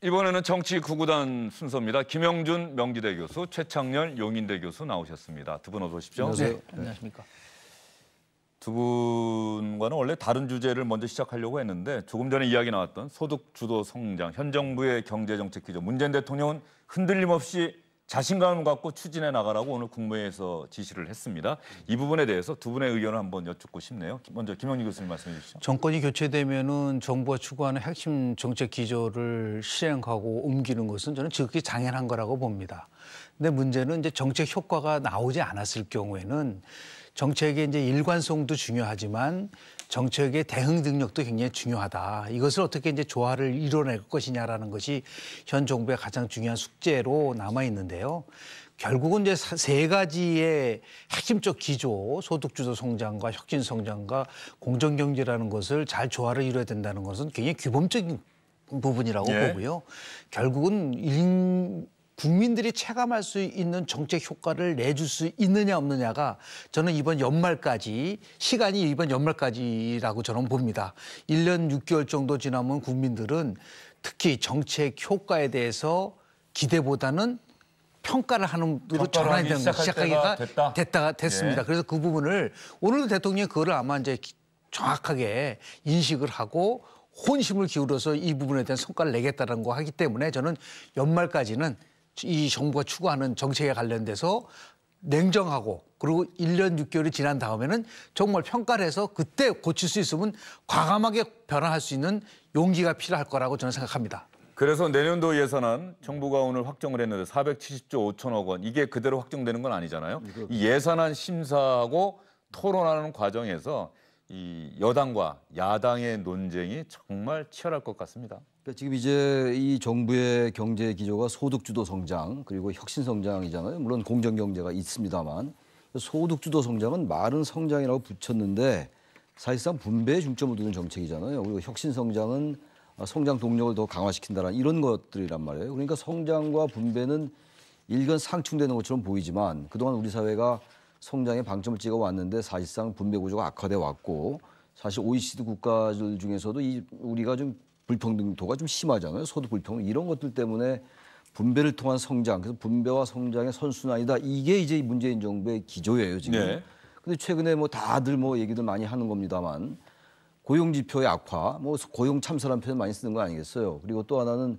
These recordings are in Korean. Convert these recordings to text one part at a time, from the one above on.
이번에는 정치 구구단 순서입니다. 김영준 명지대 교수, 최창렬 용인대 교수 나오셨습니다. 두 분 어서 오십시오. 안녕하세요. 네. 안녕하십니까. 두 분과는 원래 다른 주제를 먼저 시작하려고 했는데 조금 전에 이야기 나왔던 소득 주도 성장, 현 정부의 경제정책 기조, 문재인 대통령은 흔들림 없이 자신감을 갖고 추진해 나가라고 오늘 국무회의에서 지시를 했습니다. 이 부분에 대해서 두 분의 의견을 한번 여쭙고 싶네요. 먼저 김영준 교수님 말씀해 주시죠. 정권이 교체되면은 정부가 추구하는 핵심 정책 기조를 실행하고 옮기는 것은 저는 지극히 당연한 거라고 봅니다. 근데 문제는 이제 정책 효과가 나오지 않았을 경우에는 정책의 이제 일관성도 중요하지만 정책의 대응 능력도 굉장히 중요하다. 이것을 어떻게 이제 조화를 이뤄낼 것이냐라는 것이 현 정부의 가장 중요한 숙제로 남아 있는데요. 결국은 이제 세 가지의 핵심적 기조, 소득주도 성장과 혁신 성장과 공정 경제라는 것을 잘 조화를 이뤄야 된다는 것은 굉장히 규범적인 부분이라고 보고요. 결국은 국민들이 체감할 수 있는 정책 효과를 내줄 수 있느냐 없느냐가 저는 이번 연말까지, 시간이 이번 연말까지라고 저는 봅니다. 1년 6개월 정도 지나면 국민들은 특히 정책 효과에 대해서 기대보다는 평가를 하는 으로 전환이 되는 시작하기가 됐습니다. 그래서 그 부분을 오늘도 대통령이 그거를 아마 이제 정확하게 인식을 하고 혼심을 기울여서 이 부분에 대한 성과를 내겠다는 거 하기 때문에 저는 연말까지는 이 정부가 추구하는 정책에 관련돼서 냉정하고 그리고 1년 6개월이 지난 다음에는 정말 평가를 해서 그때 고칠 수 있으면 과감하게 변화할 수 있는 용기가 필요할 거라고 저는 생각합니다. 그래서 내년도 예산안 정부가 오늘 확정을 했는데 470조 5천억 원 이게 그대로 확정되는 건 아니잖아요. 이 예산안 심사하고 토론하는 과정에서 이 여당과 야당의 논쟁이 정말 치열할 것 같습니다. 그러니까 지금 이제 이 정부의 경제 기조가 소득주도 성장 그리고 혁신 성장이잖아요. 물론 공정 경제가 있습니다만 소득주도 성장은 말은 성장이라고 붙였는데 사실상 분배에 중점을 두는 정책이잖아요. 그리고 혁신 성장은 성장 동력을 더 강화시킨다는 이런 것들이란 말이에요. 그러니까 성장과 분배는 일견 상충되는 것처럼 보이지만 그동안 우리 사회가 성장에 방점을 찍어 왔는데 사실상 분배 구조가 악화돼 왔고 사실 OECD 국가들 중에서도 우리가 좀 불평등도가 좀 심하잖아요. 소득 불평등 이런 것들 때문에 분배를 통한 성장, 그래서 분배와 성장의 선순환이다. 이게 이제 문재인 정부의 기조예요 지금. 네. 근데 최근에 뭐 다들 뭐 얘기들 많이 하는 겁니다만 고용 지표의 악화, 뭐 고용 참사라는 표현 많이 쓰는 거 아니겠어요. 그리고 또 하나는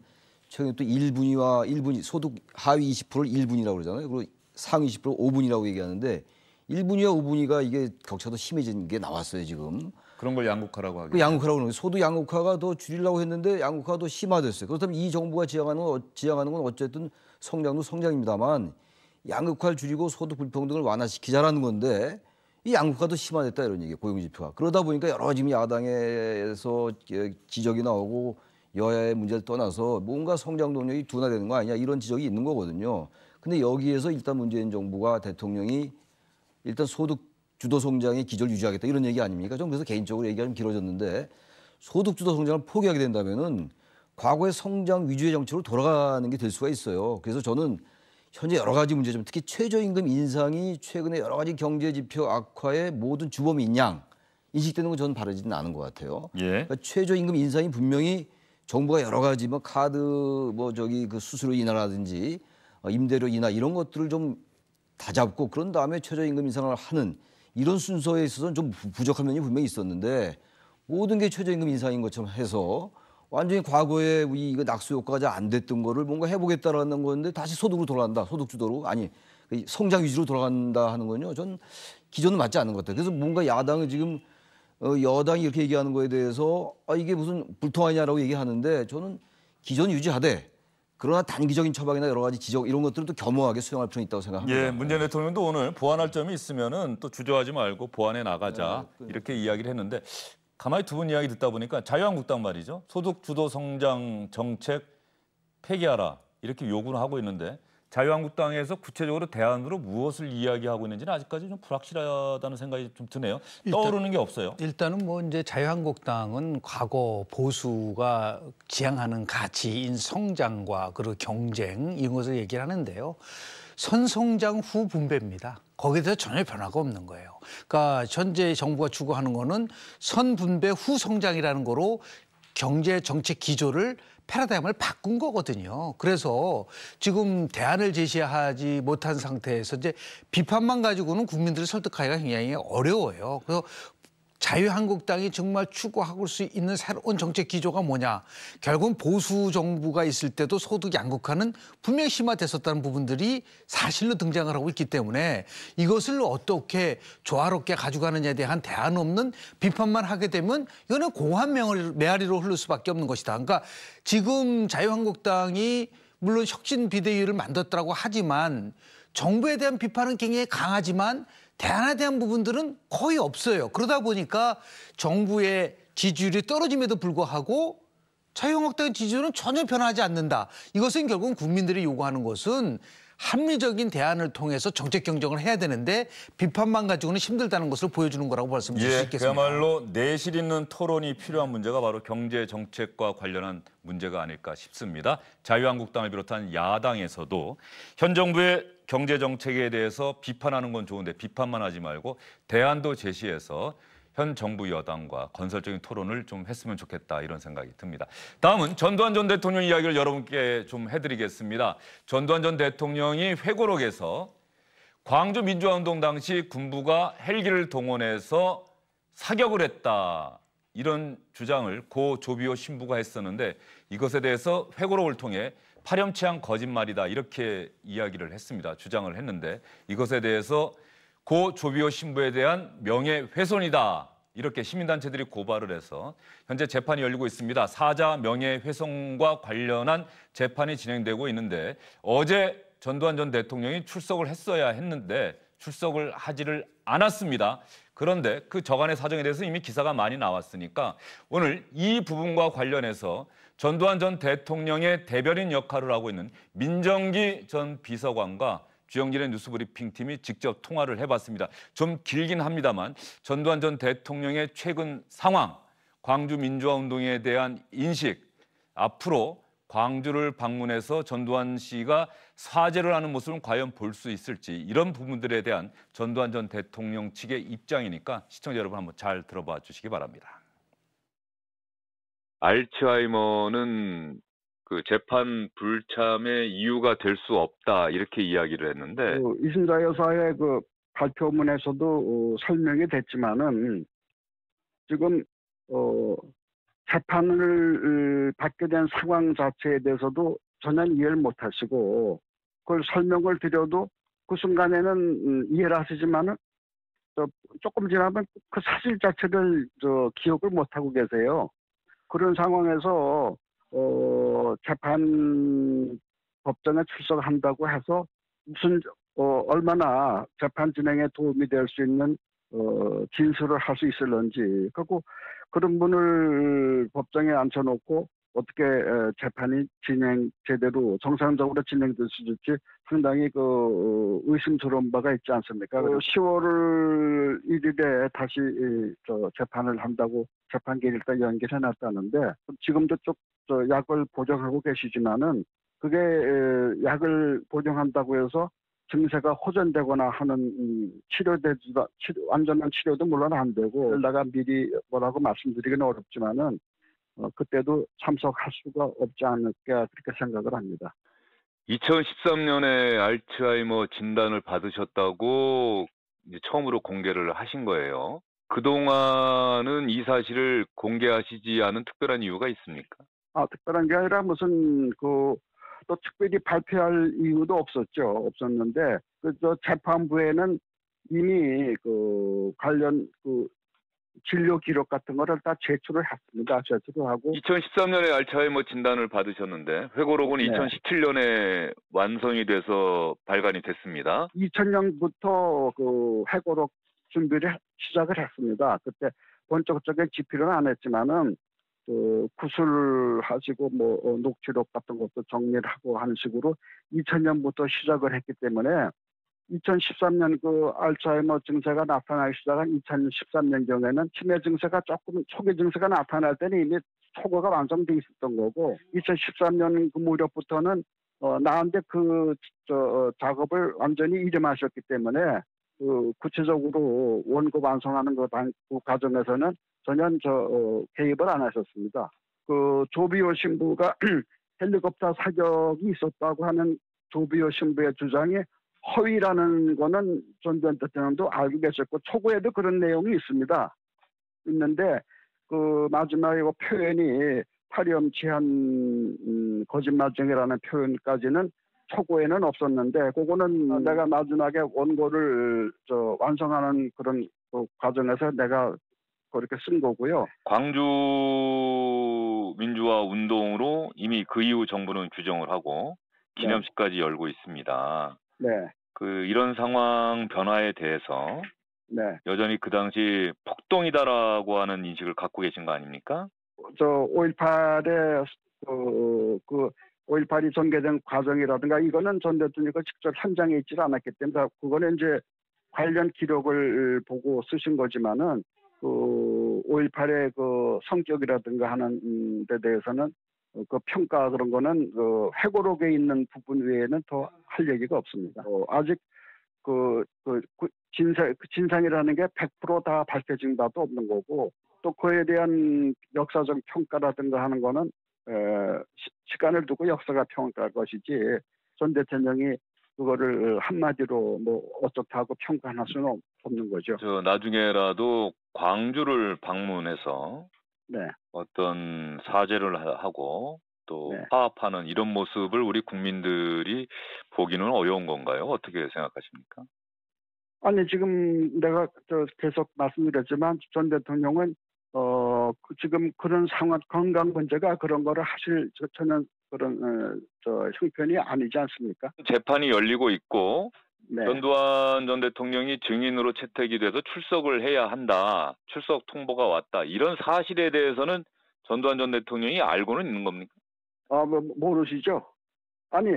최근에 또 1분위 소득 하위 20%를 1분위라고 그러잖아요. 그리고 상위 20% 5분위라고 얘기하는데 1분위와 5분위가 이게 격차도 심해진 게 나왔어요 지금. 그런 걸 양극화라고 하죠. 그 양극화라고 그러는 거예요. 소득 양극화가 더 줄이려고 했는데 양극화가 더 심화됐어요. 그렇다면 이 정부가 지향하는 건 어쨌든 성장도 성장입니다만 양극화를 줄이고 소득 불평등을 완화시키자라는 건데 이 양극화도 심화됐다 이런 얘기예요. 고용지표가. 그러다 보니까 여러 지금 야당에서 지적이 나오고 여야의 문제를 떠나서 뭔가 성장 동력이 둔화되는 거 아니냐 이런 지적이 있는 거거든요. 근데 여기에서 일단 문재인 정부가 대통령이 일단 소득 주도 성장의 기조를 유지하겠다 이런 얘기 아닙니까? 좀 그래서 개인적으로 얘기가 좀 길어졌는데 소득 주도 성장을 포기하게 된다면은 과거의 성장 위주의 정책으로 돌아가는 게 될 수가 있어요. 그래서 저는 현재 여러 가지 문제점, 특히 최저임금 인상이 최근에 여러 가지 경제 지표 악화의 모든 주범인 양 인식되는 건 저는 바라지는 않은 것 같아요. 그러니까 최저임금 인상이 분명히 정부가 여러 가지 뭐 카드 그 수수료 인하라든지 임대료 인하 이런 것들을 좀 다잡고 그런 다음에 최저임금 인상을 하는 이런 순서에 있어서는 좀 부족한 면이 분명히 있었는데 모든 게 최저임금 인상인 것처럼 해서 완전히 과거에 이거 낙수 효과가 잘 안 됐던 거를 뭔가 해보겠다라는 건데 다시 소득으로 돌아간다. 소득 주도로 아니 성장 위주로 돌아간다 하는 건요. 전 기조는 맞지 않는 것 같아요. 그래서 뭔가 야당은 지금 여당이 이렇게 얘기하는 거에 대해서 이게 무슨 불통하냐라고 얘기하는데 저는 기존 유지하되 그러나 단기적인 처방이나 여러 가지 지적 이런 것들은 또 겸허하게 수용할 필요는 있다고 생각합니다. 예, 문재인 대통령도 오늘 보완할 점이 있으면은 또 주저하지 말고 보완해 나가자 이렇게 이야기를 했는데 가만히 두 분 이야기 듣다 보니까 자유한국당 말이죠. 소득 주도 성장 정책 폐기하라 이렇게 요구를 하고 있는데 자유한국당에서 구체적으로 대안으로 무엇을 이야기하고 있는지는 아직까지 좀 불확실하다는 생각이 좀 드네요. 떠오르는 게 없어요. 일단은 뭐 이제 자유한국당은 과거 보수가 지향하는 가치인 성장과 그리고 경쟁 이런 것을 얘기를 하는데요. 선성장 후 분배입니다. 거기에 대해서 전혀 변화가 없는 거예요. 그러니까 현재 정부가 추구하는 거는 선분배 후 성장이라는 거로 경제 정책 기조를 패러다임을 바꾼 거거든요. 그래서 지금 대안을 제시하지 못한 상태에서 이제 비판만 가지고는 국민들을 설득하기가 굉장히 어려워요. 그래서 자유한국당이 정말 추구할 수 있는 새로운 정책 기조가 뭐냐. 결국은 보수 정부가 있을 때도 소득 양극화는 분명히 심화됐었다는 부분들이 사실로 등장을 하고 있기 때문에 이것을 어떻게 조화롭게 가져가느냐에 대한 대안 없는 비판만 하게 되면 이거는 공한 메아리로 흐를 수밖에 없는 것이다. 그러니까 지금 자유한국당이 물론 혁신 비대위를 만들었다고 하지만 정부에 대한 비판은 굉장히 강하지만 대안에 대한 부분들은 거의 없어요. 그러다 보니까 정부의 지지율이 떨어짐에도 불구하고 자유한국당의 지지율은 전혀 변하지 않는다. 이것은 결국은 국민들이 요구하는 것은 합리적인 대안을 통해서 정책 경쟁을 해야 되는데 비판만 가지고는 힘들다는 것을 보여주는 거라고 말씀드릴 수 있겠습니다. 그야말로 내실 있는 토론이 필요한 문제가 바로 경제 정책과 관련한 문제가 아닐까 싶습니다. 자유한국당을 비롯한 야당에서도 현 정부의 경제 정책에 대해서 비판하는 건 좋은데 비판만 하지 말고 대안도 제시해서 현 정부 여당과 건설적인 토론을 좀 했으면 좋겠다 이런 생각이 듭니다. 다음은 전두환 전 대통령 이야기를 여러분께 좀 해드리겠습니다. 전두환 전 대통령이 회고록에서 광주 민주화운동 당시 군부가 헬기를 동원해서 사격을 했다. 이런 주장을 고 조비오 신부가 했었는데 이것에 대해서 회고록을 통해 파렴치한 거짓말이다 이렇게 이야기를 했습니다. 주장을 했는데 이것에 대해서 고 조비오 신부에 대한 명예훼손이다. 이렇게 시민단체들이 고발을 해서 현재 재판이 열리고 있습니다. 사자 명예훼손과 관련한 재판이 진행되고 있는데 어제 전두환 전 대통령이 출석을 했어야 했는데 출석을 하지를 않았습니다. 그런데 그 저간의 사정에 대해서 이미 기사가 많이 나왔으니까 오늘 이 부분과 관련해서 전두환 전 대통령의 대변인 역할을 하고 있는 민정기 전 비서관과 주영진의 뉴스브리핑 팀이 직접 통화를 해봤습니다. 좀 길긴 합니다만 전두환 전 대통령의 최근 상황, 광주 민주화운동에 대한 인식, 앞으로 광주를 방문해서 전두환 씨가 사죄를 하는 모습을 과연 볼 수 있을지 이런 부분들에 대한 전두환 전 대통령 측의 입장이니까 시청자 여러분 한번 잘 들어봐 주시기 바랍니다. 알츠하이머는 그 재판 불참의 이유가 될 수 없다 이렇게 이야기를 했는데 이순자 여사의 그 발표문에서도 설명이 됐지만은 지금 재판을 받게 된 상황 자체에 대해서도 전혀 이해를 못하시고 그걸 설명을 드려도 그 순간에는 이해를 하시지만은 조금 지나면 그 사실 자체를 기억을 못하고 계세요. 그런 상황에서 재판 법정에 출석한다고 해서 무슨 얼마나 재판 진행에 도움이 될 수 있는 진술을 할 수 있을런지 그리고 그런 분을 법정에 앉혀놓고 어떻게 재판이 제대로 정상적으로 진행될 수 있을지 상당히 의심스러운 바가 있지 않습니까? 10월 1일에 다시 재판을 한다고 재판 기일을 일단 연기해놨다는데 지금도 약을 보정하고 계시지만은 그게 약을 보정한다고 해서 증세가 호전되거나 하는 완전한 치료도 물론 안 되고 내가 미리 뭐라고 말씀드리기는 어렵지만은 그때도 참석할 수가 없지 않을까 그렇게 생각을 합니다. 2013년에 알츠하이머 진단을 받으셨다고 이제 처음으로 공개를 하신 거예요. 그동안은 이 사실을 공개하시지 않은 특별한 이유가 있습니까? 특별한 게 아니라 무슨 또 특별히 발표할 이유도 없었는데 재판부에는 이미 관련 진료 기록 같은 거를 다 제출을 했습니다. 제출을 하고 2013년에 알츠하이머 진단을 받으셨는데 회고록은 네. 2017년에 완성이 돼서 발간이 됐습니다. 2000년부터 회고록 준비를 시작을 했습니다. 그때 본격적인 집필은 안 했지만은 구술하시고 녹취록 같은 것도 정리를 하고 하는 식으로 2000년부터 시작을 했기 때문에 2013년 알츠하이머 증세가 나타나기 시작한 2013년경에는 치매 증세가 초기 증세가 나타날 때는 이미 초과가 완성돼 있었던 거고 2013년 무렵부터는 나한테 작업을 완전히 이름하셨기 때문에 구체적으로 원고 완성하는 그 과정에서는 전혀 개입을 안 하셨습니다. 그 조비오 신부가 헬리콥터 사격이 있었다고 하는 조비오 신부의 주장이 허위라는 거는 전 전 대통령도 알고 계셨고 초고에도 그런 내용이 있는데 그 마지막에 그 표현이 파렴치한 거짓말쟁이라는 표현까지는 초고에는 없었는데 그거는 내가 마지막에 원고를 완성하는 그런 그 과정에서 내가 그렇게 쓴 거고요. 광주 민주화 운동으로 이미 그 이후 정부는 규정을 하고 기념식까지 열고 있습니다. 네. 이런 상황 변화에 대해서 네. 여전히 그 당시 폭동이다라고 하는 인식을 갖고 계신 거 아닙니까? 5.18에 5.18이 전개된 과정이라든가 이거는 전 대통령이 직접 현장에 있지 않았기 때문에 그거는 이제 관련 기록을 보고 쓰신 거지만은 그 5.18의 그 성격이라든가 하는 데 대해서는 그 평가 그런 거는 그 회고록에 있는 부분 외에는 더 할 얘기가 없습니다. 아직 진상이라는 게 100% 다 밝혀진 바도 없는 거고 또 그에 대한 역사적 평가라든가 하는 거는 시간을 두고 역사가 평가할 것이지 전 대통령이 그거를 한마디로 뭐 어떻다고 평가할 수는 없는 거죠. 나중에라도 광주를 방문해서 네. 어떤 사죄를 하고 또 네. 화합하는 이런 모습을 우리 국민들이 보기는 어려운 건가요? 어떻게 생각하십니까? 아니 지금 내가 계속 말씀드렸지만 전 대통령은 지금 그런 상황 건강 문제가 그런 거를 하실 저는 그런 형편이 아니지 않습니까? 재판이 열리고 있고 네. 전두환 전 대통령이 증인으로 채택이 돼서 출석을 해야 한다. 출석 통보가 왔다. 이런 사실에 대해서는 전두환 전 대통령이 알고는 있는 겁니까? 모르시죠? 아니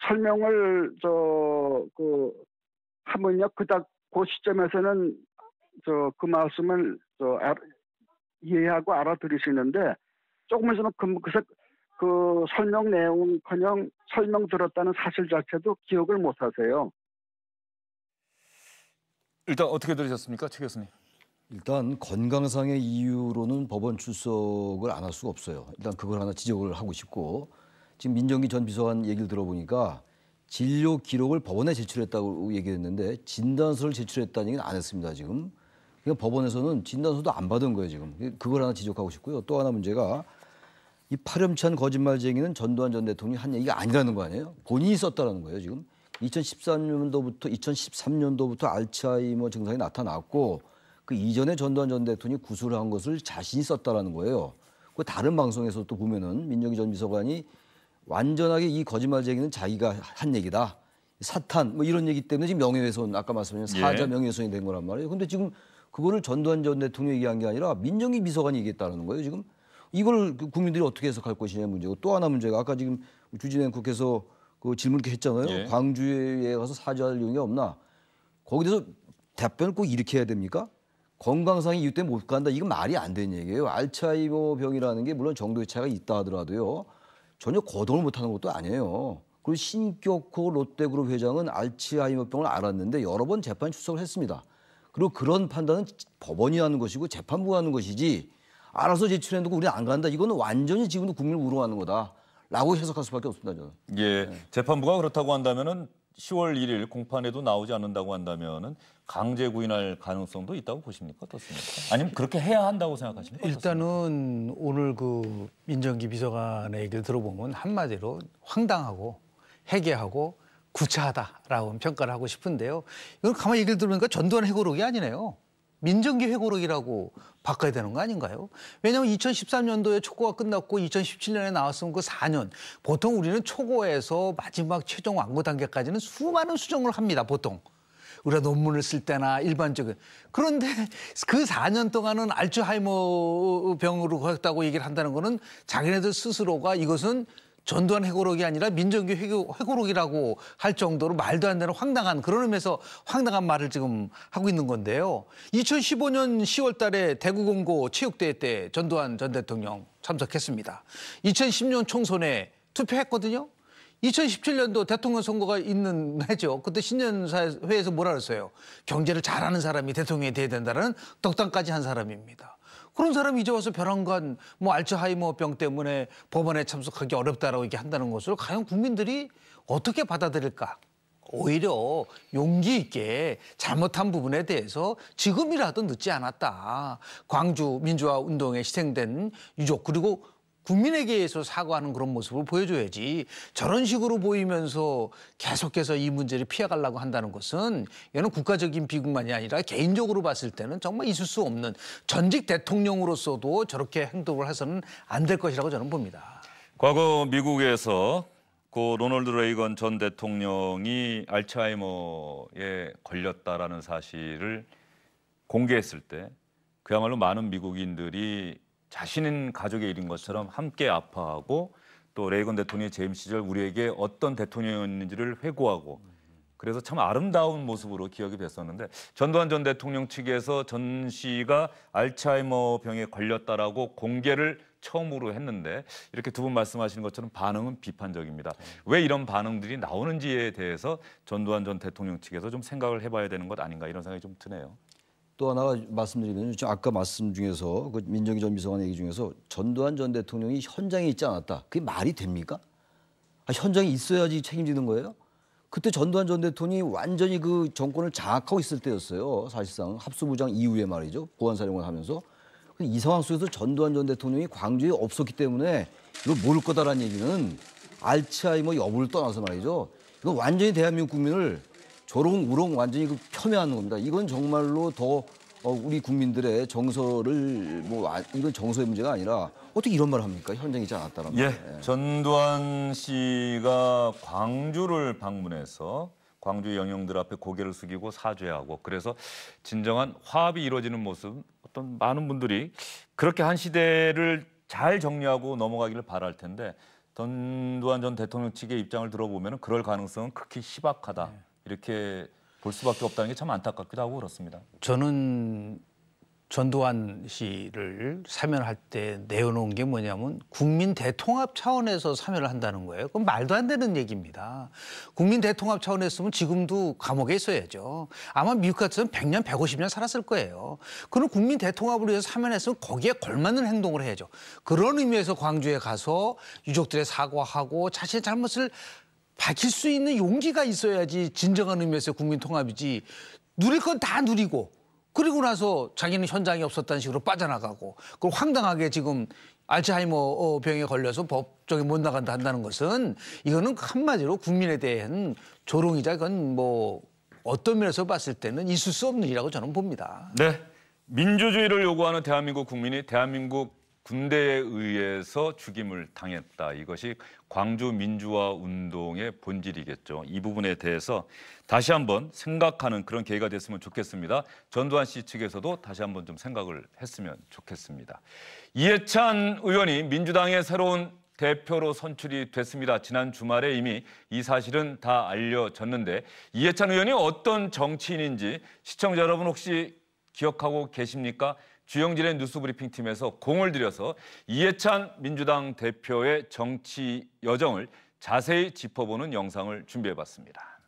설명을 하면요 그 시점에서는 그 말씀을 이해하고 알아들으시는데 조금 있으면 그 설명 내용은커녕 설명 들었다는 사실 자체도 기억을 못 하세요. 일단 어떻게 들으셨습니까, 최 교수님? 일단 건강상의 이유로는 법원 출석을 안 할 수가 없어요. 일단 그걸 하나 지적을 하고 싶고 지금 민정기 전 비서관 얘기를 들어보니까 진료 기록을 법원에 제출했다고 얘기했는데 진단서를 제출했다는 얘기는 안 했습니다. 지금. 그러니까 법원에서는 진단서도 안 받은 거예요. 지금. 그걸 하나 지적하고 싶고요. 또 하나 문제가 이 파렴치한 거짓말쟁이는 전두환 전 대통령이 한 얘기가 아니라는 거 아니에요. 본인이 썼다는 거예요. 지금. 2013년도부터 알츠하이머 증상이 나타났고 그 이전에 전두환 전 대통령이 구술을 한 것을 자신이 썼다라는 거예요. 그 다른 방송에서 또 보면은 민정기 전 비서관이 완전하게 이 거짓말쟁이는 자기가 한 얘기다. 사탄 뭐 이런 얘기 때문에 지금 명예훼손 아까 말씀하신 사자 명예훼손이 된 거란 말이에요. 근데 지금 그거를 전두환 전 대통령이 얘기한 게 아니라 민정기 비서관이 얘기했다는 거예요. 지금 이걸 국민들이 어떻게 해석할 것이냐 문제고 또 하나 문제가 아까 지금 주진행 국회에서 그 질문 이렇게 했잖아요. 예. 광주에 가서 사죄할 이유가 없나? 거기 대해서 답변을 꼭 이렇게 해야 됩니까? 건강상의 이유 때문에 못 간다. 이건 말이 안 되는 얘기예요. 알츠하이머 병이라는 게 물론 정도의 차이가 있다 하더라도요. 전혀 거동을 못하는 것도 아니에요. 그리고 신격호 롯데그룹 회장은 알츠하이머 병을 알았는데 여러 번 재판 출석을 했습니다. 그리고 그런 판단은 법원이 하는 것이고 재판부가 하는 것이지 알아서 제출해놓고 우리는 안 간다. 이거는 완전히 지금도 국민을 우롱하는 거다라고 해석할 수밖에 없습니다. 저는. 예, 재판부가 그렇다고 한다면은 10월 1일 공판에도 나오지 않는다고 한다면은 강제 구인할 가능성도 있다고 보십니까? 어떻습니까? 아니면 그렇게 해야 한다고 생각하십니까? 일단은 오늘 그 민정기 비서관의 얘기를 들어보면 한마디로 황당하고 해괴하고 구차하다라고 평가를 하고 싶은데요. 이건 가만히 얘기를 들으니까 전두환 회고록이 아니네요. 민정기 회고록이라고 바꿔야 되는 거 아닌가요? 왜냐하면 2013년도에 초고가 끝났고 2017년에 나왔으면 그 4년. 보통 우리는 초고에서 마지막 최종 완고 단계까지는 수많은 수정을 합니다. 보통. 우리가 논문을 쓸 때나 일반적인. 그런데 그 4년 동안은 알츠하이머 병으로 했다고 얘기를 한다는 거는 자기네들 스스로가 이것은 전두환 회고록이 아니라 민정기 회고록이라고 할 정도로 말도 안 되는 황당한 그런 의미에서 황당한 말을 지금 하고 있는 건데요. 2015년 10월 달에 대구공고 체육대회 때 전두환 전 대통령 참석했습니다. 2010년 총선에 투표했거든요. 2017년도 대통령 선거가 있는 해죠. 그때 신년사회에서 뭐라 그랬어요? 경제를 잘하는 사람이 대통령이 돼야 된다는 덕담까지 한 사람입니다. 그런 사람이 이제 와서 벼랑간 뭐 알츠하이머병 때문에 법원에 참석하기 어렵다라고 얘기한다는 것을 과연 국민들이 어떻게 받아들일까? 오히려 용기 있게 잘못한 부분에 대해서 지금이라도 늦지 않았다. 광주 민주화 운동에 희생된 유족 그리고 국민에게 의해서 사과하는 그런 모습을 보여줘야지 저런 식으로 보이면서 계속해서 이 문제를 피해가려고 한다는 것은 이거는 국가적인 비극만이 아니라 개인적으로 봤을 때는 정말 있을 수 없는 전직 대통령으로서도 저렇게 행동을 해서는 안 될 것이라고 저는 봅니다. 과거 미국에서 고 로널드 레이건 전 대통령이 알츠하이머에 걸렸다라는 사실을 공개했을 때 그야말로 많은 미국인들이 자신인 가족의 일인 것처럼 함께 아파하고 또 레이건 대통령의 재임 시절 우리에게 어떤 대통령이었는지를 회고하고 그래서 참 아름다운 모습으로 기억이 됐었는데 전두환 전 대통령 측에서 전 씨가 알츠하이머 병에 걸렸다라고 공개를 처음으로 했는데 이렇게 두 분 말씀하시는 것처럼 반응은 비판적입니다. 왜 이런 반응들이 나오는지에 대해서 전두환 전 대통령 측에서 좀 생각을 해봐야 되는 것 아닌가 이런 생각이 좀 드네요. 또 하나가 말씀드리면 아까 말씀 중에서 그 민정기 전 비서관 얘기 중에서 전두환 전 대통령이 현장에 있지 않았다. 그게 말이 됩니까? 현장에 있어야지 책임지는 거예요? 그때 전두환 전 대통령이 완전히 그 정권을 장악하고 있을 때였어요. 사실상 합수부장 이후에 말이죠. 보안사령관 하면서. 이 상황 속에서 전두환 전 대통령이 광주에 없었기 때문에 이거 모를 거다라는 얘기는 알츠하이머 여부를 떠나서 말이죠. 이거 완전히 대한민국 국민을 조롱우롱 완전히 그 폄훼하는 겁니다. 이건 정말로 더 우리 국민들의 정서를 이건 정서의 문제가 아니라 어떻게 이런 말을 합니까? 현장에 있지 않았다는 말. 예, 전두환 씨가 광주를 방문해서 광주 영령들 앞에 고개를 숙이고 사죄하고 그래서 진정한 화합이 이루어지는 모습 어떤 많은 분들이 그렇게 한 시대를 잘 정리하고 넘어가기를 바랄 텐데 전두환 전 대통령 측의 입장을 들어보면 그럴 가능성은 극히 희박하다. 이렇게 볼 수밖에 없다는 게 참 안타깝기도 하고 그렇습니다. 저는 전두환 씨를 사면할 때 내어놓은 게 뭐냐면 국민 대통합 차원에서 사면을 한다는 거예요. 그건 말도 안 되는 얘기입니다. 국민 대통합 차원에서면 지금도 감옥에 있어야죠. 아마 미국 같으면 100년, 150년 살았을 거예요. 그럼 국민 대통합을 위해서 사면했으면 거기에 걸맞는 행동을 해야죠. 그런 의미에서 광주에 가서 유족들의 사과하고 자신의 잘못을 밝힐 수 있는 용기가 있어야지 진정한 의미에서 국민 통합이지. 누릴 건 다 누리고 그리고 나서 자기는 현장에 없었다는 식으로 빠져나가고 그걸 황당하게 지금 알츠하이머 병에 걸려서 법정에 못 나간다 한다는 것은 이거는 한마디로 국민에 대한 조롱이자 이건 뭐 어떤 면에서 봤을 때는 있을 수 없는 일이라고 저는 봅니다. 네, 민주주의를 요구하는 대한민국 국민이 대한민국 군대에 의해서 죽임을 당했다. 이것이 광주 민주화 운동의 본질이겠죠. 이 부분에 대해서 다시 한번 생각하는 그런 계기가 됐으면 좋겠습니다. 전두환 씨 측에서도 다시 한번 좀 생각을 했으면 좋겠습니다. 이해찬 의원이 민주당의 새로운 대표로 선출이 됐습니다. 지난 주말에 이미 이 사실은 다 알려졌는데 이해찬 의원이 어떤 정치인인지 시청자 여러분 혹시 기억하고 계십니까? 주영진의 뉴스브리핑팀에서 공을 들여서 이해찬 민주당 대표의 정치 여정을 자세히 짚어보는 영상을 준비해봤습니다.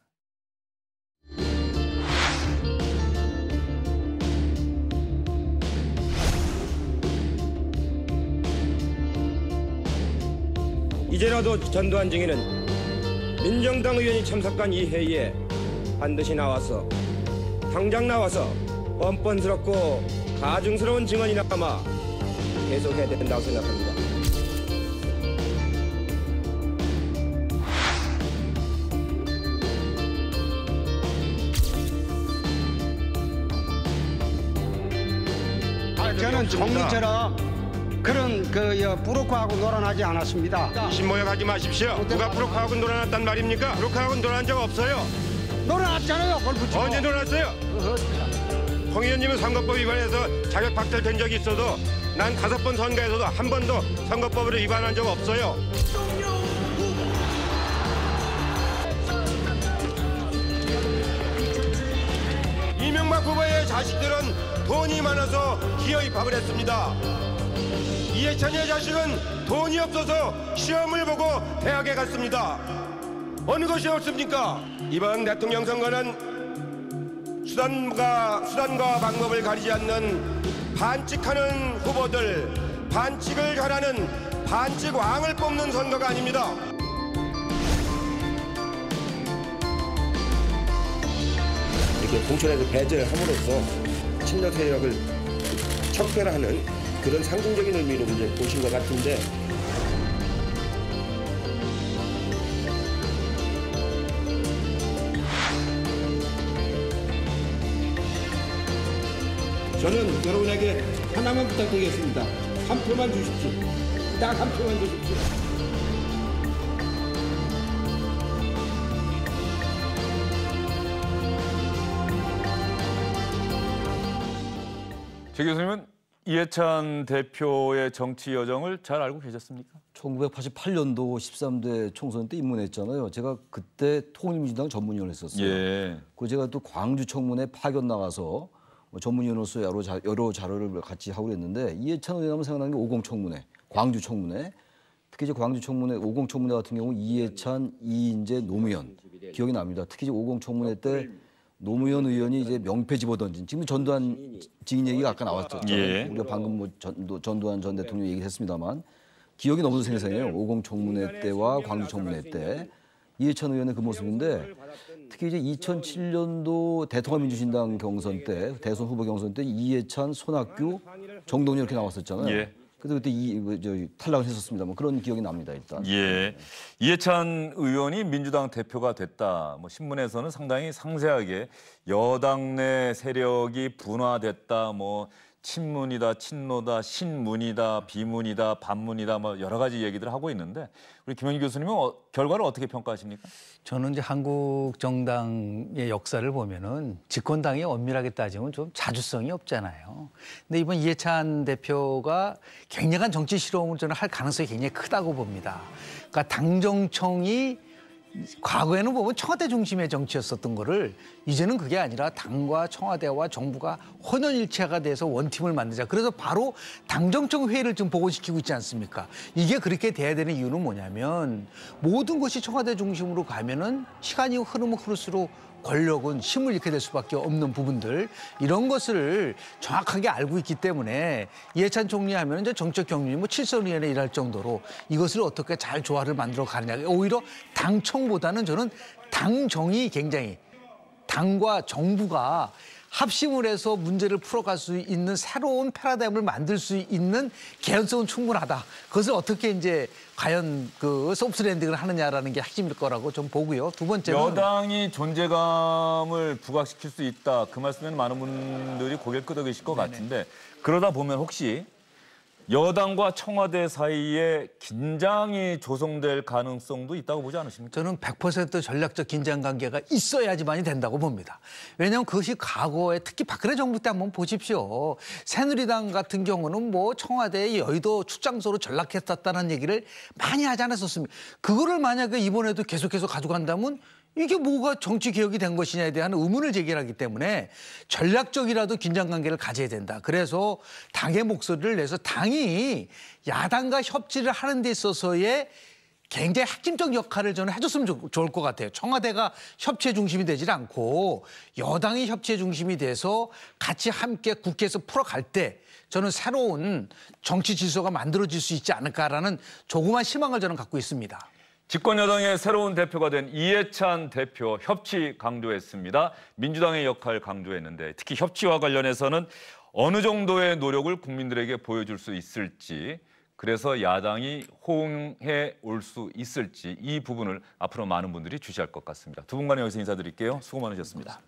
이제라도 전두환 증인은 민정당 의원이 참석한 이 회의에 반드시 나와서 당장 나와서 뻔뻔스럽고 가증스러운 증언이 남아 계속해야 된다고 생각합니다. 저는 총리처럼 그런 브로커하고 놀아나지 않았습니다. 신모욕하지 마십시오. 누가 브로커하고 놀아났단 말입니까? 브로커하고 놀아난 적 없어요. 놀아났잖아요. 골프 언제 놀았어요? 홍 의원님은 선거법 위반해서 자격 박탈된 적이 있어도 난 5번 선거에서도 한 번도 선거법을 위반한 적 없어요. 이명박 후보의 자식들은 돈이 많아서 기어 입학을 했습니다. 이해찬의 자식은 돈이 없어서 시험을 보고 대학에 갔습니다. 어느 것이 옳습니까? 이번 대통령 선거는 수단과 방법을 가리지 않는 반칙하는 후보들, 반칙을 잘하는 반칙왕을 뽑는 선거가 아닙니다. 이렇게 공천에서 배제를 함으로써 친노 세력을 척결하는 그런 상징적인 의미로 이제 보신 것 같은데, 저는 여러분에게 하나만 부탁드리겠습니다. 한 표만 주십시오. 딱 한 표만 주십시오. 제 교수님은 이해찬 대표의 정치 여정을 잘 알고 계셨습니까? 1988년도 13대 총선 때 입문했잖아요. 제가 그때 통일민주당 전문위원을 했었어요. 예. 그 제가 또 광주 청문회 파견 나가서 전문위원으로서 여러 자료를 같이 하고 그랬는데, 이해찬 의원하면 생각나는 게 50 청문회, 광주 청문회. 특히 이제 광주 청문회, 50 청문회 같은 경우 이해찬, 이인재, 노무현 기억이 납니다. 특히 이제 50 청문회 때 노무현 의원이 이제 명패 집어던진, 지금 전두환 증인 얘기가 아까 나왔죠. 예. 우리가 방금 뭐 전두환 전 대통령 얘기했습니다만 기억이 너무 생생해요. 50 청문회 때와 광주 청문회 때 이해찬 의원의 그 모습인데, 특히 이제 2007년도 대통합민주신당 경선 때, 대선 후보 경선 때 이해찬, 손학규, 정동영 이렇게 나왔었잖아요. 예. 그래서 그때 탈락을 했었습니다. 뭐 그런 기억이 납니다, 일단. 예. 이해찬 의원이 민주당 대표가 됐다. 뭐 신문에서는 상당히 상세하게 여당 내 세력이 분화됐다. 뭐 친문이다, 친노다, 신문이다, 비문이다, 반문이다, 뭐 여러 가지 얘기들을 하고 있는데, 우리 김현희 교수님은 결과를 어떻게 평가하십니까? 저는 이제 한국 정당의 역사를 보면은 집권당이 엄밀하게 따지면 좀 자주성이 없잖아요. 근데 이번 이해찬 대표가 굉장한 정치 실험을 저는 할 가능성이 굉장히 크다고 봅니다. 그러니까 당정청이 과거에는 보면 청와대 중심의 정치였었던 거를 이제는 그게 아니라 당과 청와대와 정부가 혼연일체가 돼서 원팀을 만들자. 그래서 바로 당정청 회의를 지금 복원시키고 있지 않습니까? 이게 그렇게 돼야 되는 이유는 뭐냐면, 모든 것이 청와대 중심으로 가면은 시간이 흐르면 흐를수록 권력은 힘을 잃게 될 수밖에 없는 부분들, 이런 것을 정확하게 알고 있기 때문에 이해찬 총리 하면 이제 정책 경륜이 뭐 7선위원회 일할 정도로 이것을 어떻게 잘 조화를 만들어 가느냐. 오히려 당청보다는 저는 당정이 굉장히, 당과 정부가 합심을 해서 문제를 풀어갈 수 있는 새로운 패러다임을 만들 수 있는 개연성은 충분하다. 그것을 어떻게 이제 과연 그 소프트 랜딩을 하느냐라는 게 핵심일 거라고 좀 보고요. 두 번째는 여당이 존재감을 부각시킬 수 있다. 그 말씀에는 많은 분들이 고개를 끄덕이실 것 같은데, 그러다 보면 혹시 여당과 청와대 사이에 긴장이 조성될 가능성도 있다고 보지 않으십니까? 저는 100% 전략적 긴장 관계가 있어야지만이 된다고 봅니다. 왜냐하면 그것이 과거에 특히 박근혜 정부 때 한번 보십시오. 새누리당 같은 경우는 뭐 청와대의 여의도 출장소로 전락했었다는 얘기를 많이 하지 않았었습니까? 그거를 만약에 이번에도 계속해서 가져간다면 이게 뭐가 정치 개혁이 된 것이냐에 대한 의문을 제기하기 때문에 전략적이라도 긴장관계를 가져야 된다. 그래서 당의 목소리를 내서 당이 야당과 협치를 하는 데 있어서의 굉장히 핵심적 역할을 저는 해줬으면 좋을 것 같아요. 청와대가 협치의 중심이 되질 않고 여당이 협치의 중심이 돼서 같이 함께 국회에서 풀어갈 때 저는 새로운 정치 질서가 만들어질 수 있지 않을까라는 조그만 희망을 저는 갖고 있습니다. 집권 여당의 새로운 대표가 된 이해찬 대표, 협치 강조했습니다. 민주당의 역할 강조했는데, 특히 협치와 관련해서는 어느 정도의 노력을 국민들에게 보여줄 수 있을지, 그래서 야당이 호응해 올 수 있을지, 이 부분을 앞으로 많은 분들이 주시할 것 같습니다. 두 분 간에 여기서 인사드릴게요. 수고 많으셨습니다.